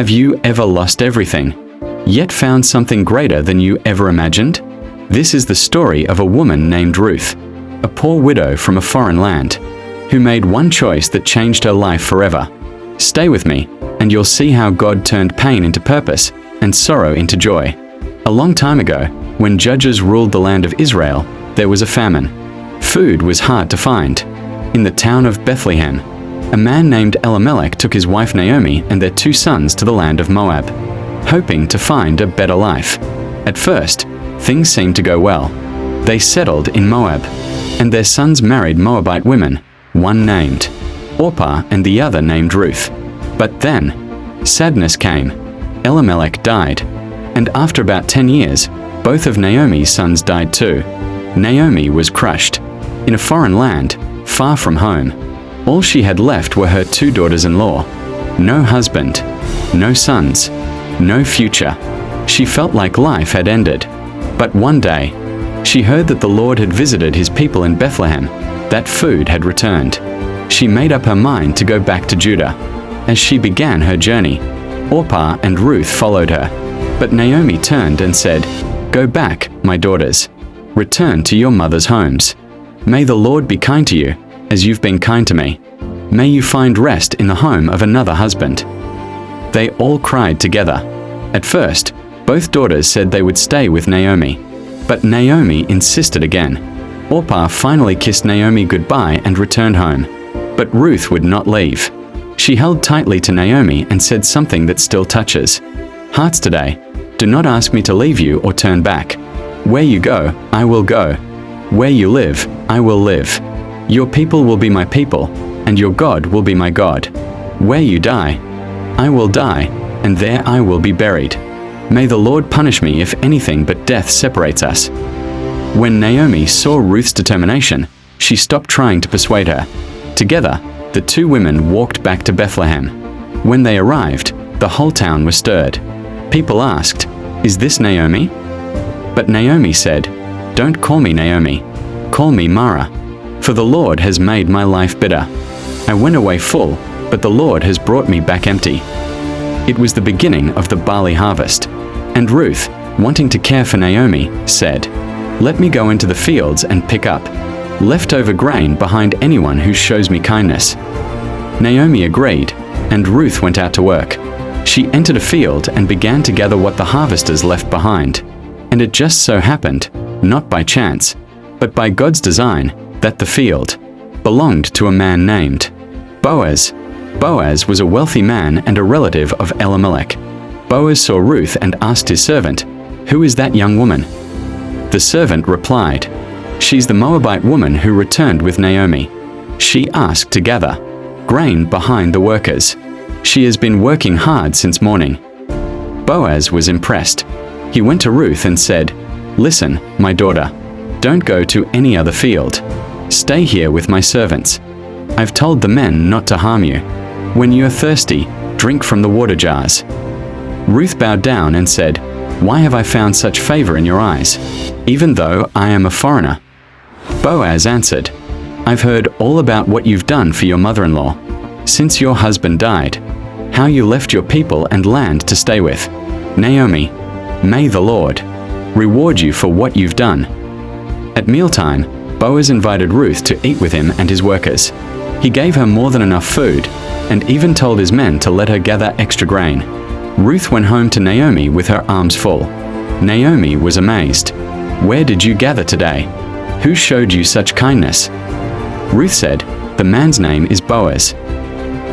Have you ever lost everything, yet found something greater than you ever imagined? This is the story of a woman named Ruth, a poor widow from a foreign land, who made one choice that changed her life forever. Stay with me, and you'll see how God turned pain into purpose and sorrow into joy. A long time ago, when judges ruled the land of Israel, there was a famine. Food was hard to find. In the town of Bethlehem, a man named Elimelech took his wife Naomi and their 2 sons to the land of Moab, hoping to find a better life. At first, things seemed to go well. They settled in Moab, and their sons married Moabite women, one named Orpah and the other named Ruth. But then, sadness came. Elimelech died, and after about 10 years, both of Naomi's sons died too. Naomi was crushed. In a foreign land, far from home, all she had left were her 2 daughters-in-law. No husband, no sons, no future. She felt like life had ended. But one day, she heard that the Lord had visited his people in Bethlehem, that food had returned. She made up her mind to go back to Judah. As she began her journey, Orpah and Ruth followed her. But Naomi turned and said, "Go back, my daughters. Return to your mother's homes. May the Lord be kind to you, as you've been kind to me. May you find rest in the home of another husband." They all cried together. At first, both daughters said they would stay with Naomi. But Naomi insisted again. Orpah finally kissed Naomi goodbye and returned home. But Ruth would not leave. She held tightly to Naomi and said something that still touches. "Hearts today, do not ask me to leave you or turn back. Where you go, I will go. Where you live, I will live. Your people will be my people, and your God will be my God. Where you die, I will die, and there I will be buried. May the Lord punish me if anything but death separates us." When Naomi saw Ruth's determination, she stopped trying to persuade her. Together, the 2 women walked back to Bethlehem. When they arrived, the whole town was stirred. People asked, "Is this Naomi?" But Naomi said, "Don't call me Naomi. Call me Mara, for the Lord has made my life bitter. I went away full, but the Lord has brought me back empty." It was the beginning of the barley harvest. And Ruth, wanting to care for Naomi, said, "Let me go into the fields and pick up leftover grain behind anyone who shows me kindness." Naomi agreed, and Ruth went out to work. She entered a field and began to gather what the harvesters left behind. And it just so happened, not by chance, but by God's design, that the field belonged to a man named Boaz. Boaz was a wealthy man and a relative of Elimelech. Boaz saw Ruth and asked his servant, "Who is that young woman?" The servant replied, "She's the Moabite woman who returned with Naomi. She asked to gather grain behind the workers. She has been working hard since morning." Boaz was impressed. He went to Ruth and said, "Listen, my daughter, don't go to any other field. Stay here with my servants. I've told the men not to harm you. When you're thirsty, drink from the water jars." Ruth bowed down and said, "Why have I found such favor in your eyes, even though I am a foreigner?" Boaz answered, "I've heard all about what you've done for your mother-in-law, since your husband died, how you left your people and land to stay with. Naomi, may the Lord reward you for what you've done." At mealtime, Boaz invited Ruth to eat with him and his workers. He gave her more than enough food, and even told his men to let her gather extra grain. Ruth went home to Naomi with her arms full. Naomi was amazed. "Where did you gather today? Who showed you such kindness?" Ruth said, "The man's name is Boaz."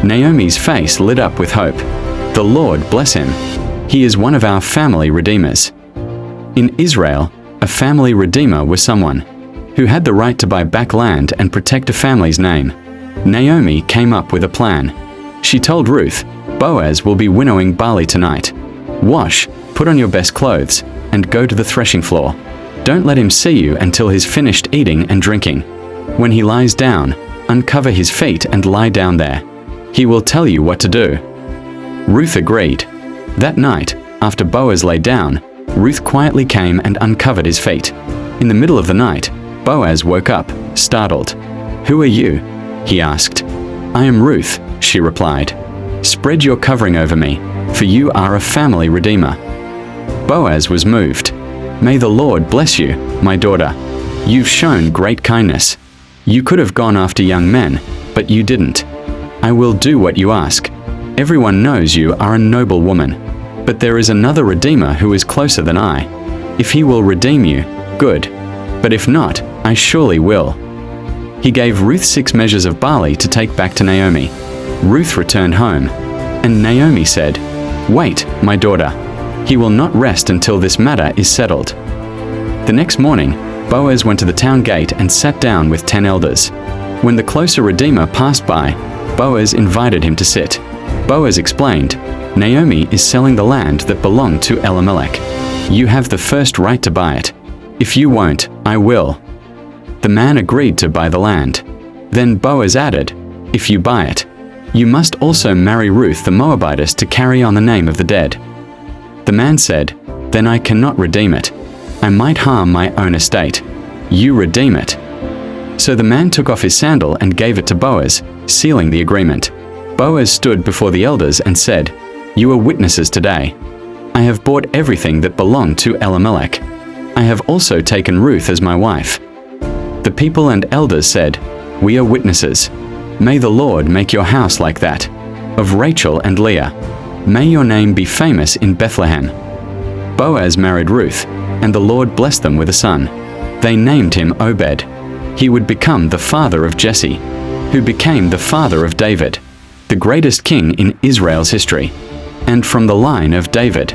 Naomi's face lit up with hope. "The Lord bless him. He is one of our family redeemers." In Israel, a family redeemer was someone who had the right to buy back land and protect a family's name. Naomi came up with a plan. She told Ruth, "Boaz will be winnowing barley tonight. Wash, put on your best clothes, and go to the threshing floor. Don't let him see you until he's finished eating and drinking. When he lies down, uncover his feet and lie down there. He will tell you what to do." Ruth agreed. That night, after Boaz lay down, Ruth quietly came and uncovered his feet. In the middle of the night, Boaz woke up, startled. "Who are you?" he asked. "I am Ruth," she replied. "Spread your covering over me, for you are a family redeemer." Boaz was moved. "May the Lord bless you, my daughter. You've shown great kindness. You could have gone after young men, but you didn't. I will do what you ask. Everyone knows you are a noble woman. But there is another Redeemer who is closer than I. If he will redeem you, good. But if not, I surely will." He gave Ruth 6 measures of barley to take back to Naomi. Ruth returned home, and Naomi said, "Wait, my daughter. He will not rest until this matter is settled." The next morning, Boaz went to the town gate and sat down with 10 elders. When the closer Redeemer passed by, Boaz invited him to sit. Boaz explained, "Naomi is selling the land that belonged to Elimelech. You have the first right to buy it. If you won't, I will." The man agreed to buy the land. Then Boaz added, "If you buy it, you must also marry Ruth the Moabitess to carry on the name of the dead." The man said, "Then I cannot redeem it. I might harm my own estate. You redeem it." So the man took off his sandal and gave it to Boaz, sealing the agreement. Boaz stood before the elders and said, "You are witnesses today. I have bought everything that belonged to Elimelech. I have also taken Ruth as my wife." The people and elders said, "We are witnesses. May the Lord make your house like that, of Rachel and Leah. May your name be famous in Bethlehem." Boaz married Ruth, and the Lord blessed them with a son. They named him Obed. He would become the father of Jesse, who became the father of David, the greatest king in Israel's history. And from the line of David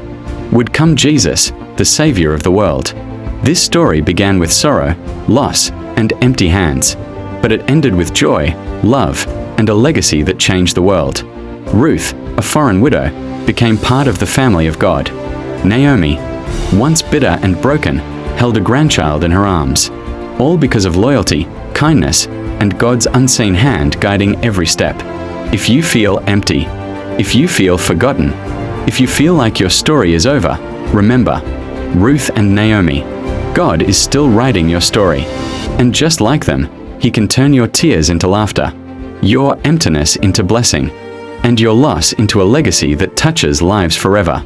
would come Jesus, the Savior of the world. This story began with sorrow, loss, and empty hands, but it ended with joy, love, and a legacy that changed the world. Ruth, a foreign widow, became part of the family of God. Naomi, once bitter and broken, held a grandchild in her arms, all because of loyalty, kindness, and God's unseen hand guiding every step. If you feel empty, if you feel forgotten, if you feel like your story is over, remember, Ruth and Naomi, God is still writing your story. And just like them, He can turn your tears into laughter, your emptiness into blessing, and your loss into a legacy that touches lives forever.